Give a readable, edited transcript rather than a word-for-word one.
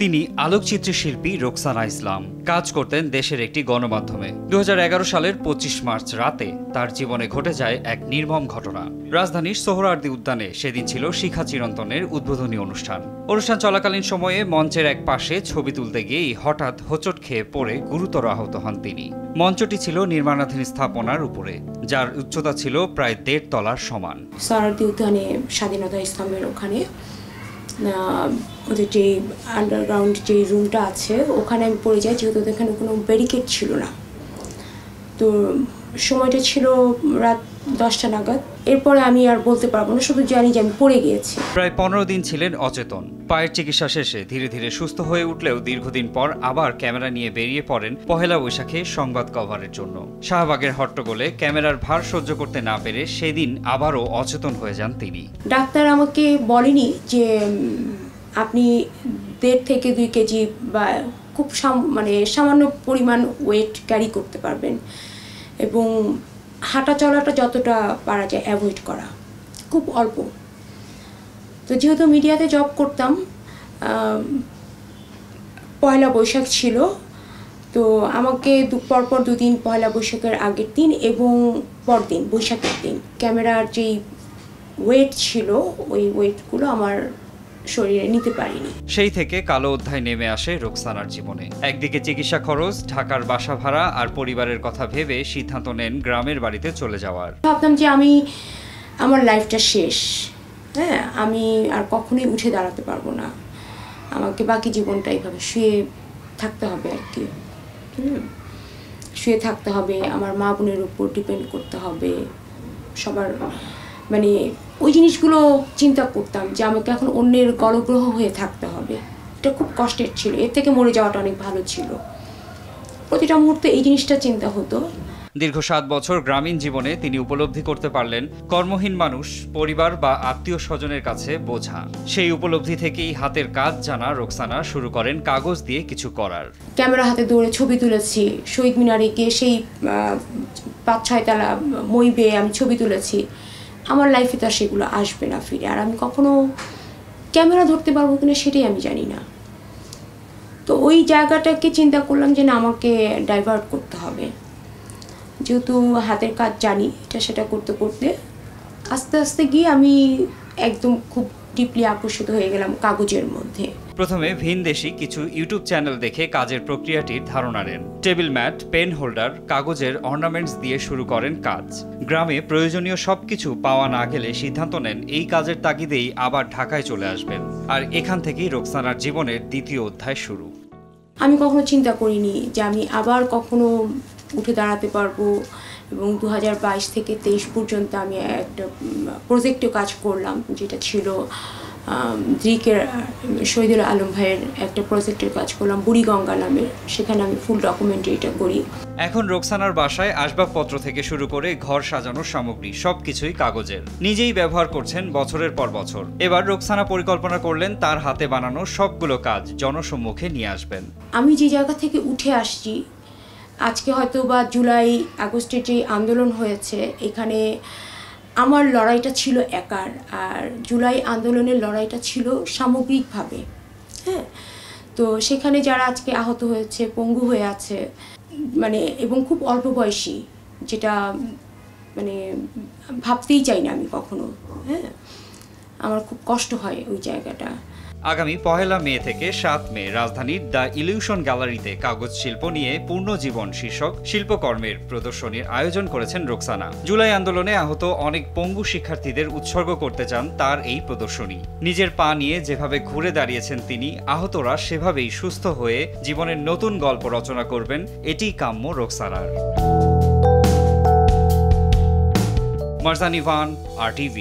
তিনি আলোকচিত্রী শিল্পী রোকসানা ইসলাম। কাজ করতেন দেশের একটি গণমাধ্যমে। 2011 সালের 25 মার্চ রাতে তার জীবনে ঘটে যায় এক নির্মম ঘটনা। রাজধানীর সোহরাওয়ার্দী উদ্যানে সেদিন ছিল শিখা চিরন্তনের উদ্বোধনী অনুষ্ঠান চলাকালীন সময়ে মঞ্চের এক পাশে ছবি তুলতে গিয়েই হঠাৎ হোঁচট খেয়ে পড়ে গুরুতর আহত হন তিনি। মঞ্চটি ছিল নির্মাণাধীন স্থাপনার উপরে, যার উচ্চতা ছিল প্রায় 1.5 তলার সমান। সোহরাওয়ার্দী উদ্যানে স্বাধীনতা স্তম্ভের ওখানে ওদের যে আন্ডারগ্রাউন্ড যে রুমটা আছে ওখানে আমি পড়ে যাই, যেহেতু এখানে কোনো ব্যারিকেড ছিল না। তো সময়টা ছিল রাত 10টা নাগাদ। এরপরে আমি আর বলতে পারবো না, শুধু জানি যে আমি পড়ে গিয়েছি। প্রায় 15 দিন ছিলেন অচেতন। পায়ের চিকিৎসা শেষে ধীরে ধীরে সুস্থ হয়ে উঠলেও দীর্ঘদিন পর আবার ক্যামেরা নিয়ে বেরিয়ে পড়েন পহেলা বৈশাখে সংবাদ কভারের জন্য। শাহবাগের হট্টগোলে ক্যামেরার ভার সহ্য করতে না পেরে সেদিন আবারও অচেতন হয়ে যান তিনি। ডাক্তার আমাকে বলেনি যে আপনি 1.5 থেকে 2 কেজি বা খুব সামান্য পরিমাণ ওয়েট ক্যারি করতে পারবেন এবং হাঁটা চলাটা যতটা পারা যায় অ্যাভয়েড করা, খুব অল্প। তো যেহেতু মিডিয়াতে জব করতাম, পয়লা বৈশাখ ছিল, তো আমাকে পরপর 2 দিন, পয়লা বৈশাখের আগের দিন এবং পরদিন বৈশাখের দিন, ক্যামেরার যেই ওয়েট ছিল ওই ওয়েটগুলো আমার শরীরে নিতে পারিনি। সেই থেকে কালো অধ্যায় নেমে আসে রোকসানার জীবনে। একদিকে চিকিৎসা খরচ, ঢাকার বাসা ভাড়া আর পরিবারের কথা ভেবে সিদ্ধান্ত নেন গ্রামের বাড়িতে চলে যাওয়ার। ভাবতাম যে আমার লাইফটা শেষ, হ্যাঁ, আমি আর কখনোই উঠে দাঁড়াতে পারবো না, আমাকে বাকি জীবনটা এইভাবে শুয়ে থাকতে হবে আর কি। শুয়ে থাকতে হবে, আমার মা বোনের উপর ডিপেন্ড করতে হবে, সবার ওই জিনিসগুলো চিন্তা করতাম যে আমাকে এখন অন্যের গলগ্রহ হয়ে থাকতে হবে। এটা খুব কষ্টের ছিল, এর থেকে মরে যাওয়াটা অনেক ভালো ছিল। প্রতিটা মুহূর্তে এই জিনিসটা চিন্তা হতো। দীর্ঘ 7 বছর গ্রামীণ জীবনে তিনি উপলব্ধি করতে পারলেন কর্মহীন মানুষ পরিবার বা আত্মীয় স্বজনের কাছে বোঝা। সেই উপলব্ধি থেকেই হাতের কাজ জানা রোকসানা শুরু করেন কাগজ দিয়ে কিছু করার। ক্যামেরা হাতে দৌড়ে ছবি তুলেছি, শহীদ মিনারে গিয়ে সেই 5-6 তলা মই বেয়ে আমি ছবি তুলেছি। আমার লাইফে তো আর সেগুলো আসবে না ফিরে, আর আমি কখনো ক্যামেরা ধরতে পারবো কিনা সেটাই আমি জানি না। তো ওই জায়গাটাকে চিন্তা করলাম যে না, আমাকে ডাইভার্ট করতে হবে। যেহেতু হাতের কাজ জানি, এটা সেটা করতে করতে আস্তে আস্তে গিয়ে আমি একদম খুব ডিপলি আকর্ষিত হয়ে গেলাম কাগজের মধ্যে। প্রথমে ভিনদেশি কিছু ইউটিউব চ্যানেল দেখে কাজের প্রক্রিয়াটির ধারণা নেন। টেবিল ম্যাট, পেন হোল্ডার, কাগজের অর্নামেন্টস দিয়ে শুরু করেন কাজ। গ্রামে প্রয়োজনীয় সবকিছু পাওয়া না গেলে সিদ্ধান্ত নেন এই কাজের তাগিদেই আবার ঢাকায় চলে আসবেন। আর এখান থেকেই রোকসানার জীবনের দ্বিতীয় অধ্যায় শুরু। আমি কখনো চিন্তা করিনি যে আমি আবার কখনো উঠে দাঁড়াতে পারবো, এবং 2022 থেকে 23 পর্যন্ত আমি একটা প্রজেক্টে কাজ করলাম, যেটা ছিল দ্রিকের শহীদুল আলম ভাইয়ের একটা প্রজেক্টের কাজ করলাম, বুড়িগঙ্গা নামে। সেখানে আমি ফুল ডকুমেন্টারিটা করি। এখন রোকসানার বাসায় আসবাবপত্র থেকে শুরু করে ঘর সাজানোর সামগ্রী সবকিছুই কাগজের। নিজেই ব্যবহার করছেন বছরের পর বছর। এবার রোকসানা পরিকল্পনা করলেন তার হাতে বানানো সবগুলো কাজ জনসম্মুখে নিয়ে আসবেন। আমি যে জায়গা থেকে উঠে আসছি, আজকে হয়তো বা জুলাই আগস্টের যে আন্দোলন হয়েছে, এখানে আমার লড়াইটা ছিল একার, আর জুলাই আন্দোলনের লড়াইটা ছিল সামগ্রিকভাবে। হ্যাঁ, তো সেখানে যারা আজকে আহত হয়েছে, পঙ্গু হয়ে আছে, এবং খুব অল্প বয়সী, যেটা ভাবতেই চাই না আমি কখনো। হ্যাঁ, আমার খুব কষ্ট হয় ওই জায়গাটা। আগামী 1 মে থেকে 7 মে রাজধানীর দ্য ইলিউশন গ্যালারিতে কাগজ শিল্প নিয়ে পূর্ণজীবন শীর্ষক শিল্পকর্মের প্রদর্শনীর আয়োজন করেছেন রোকসানা। জুলাই আন্দোলনে আহত অনেক পঙ্গু শিক্ষার্থীদের উৎসর্গ করতে চান তার এই প্রদর্শনী। নিজের পা নিয়ে যেভাবে ঘুরে দাঁড়িয়েছেন তিনি, আহতরা সেভাবেই সুস্থ হয়ে জীবনের নতুন গল্প রচনা করবেন, এটিই কাম্য রোকসানার। Marjan Ivan, RTV।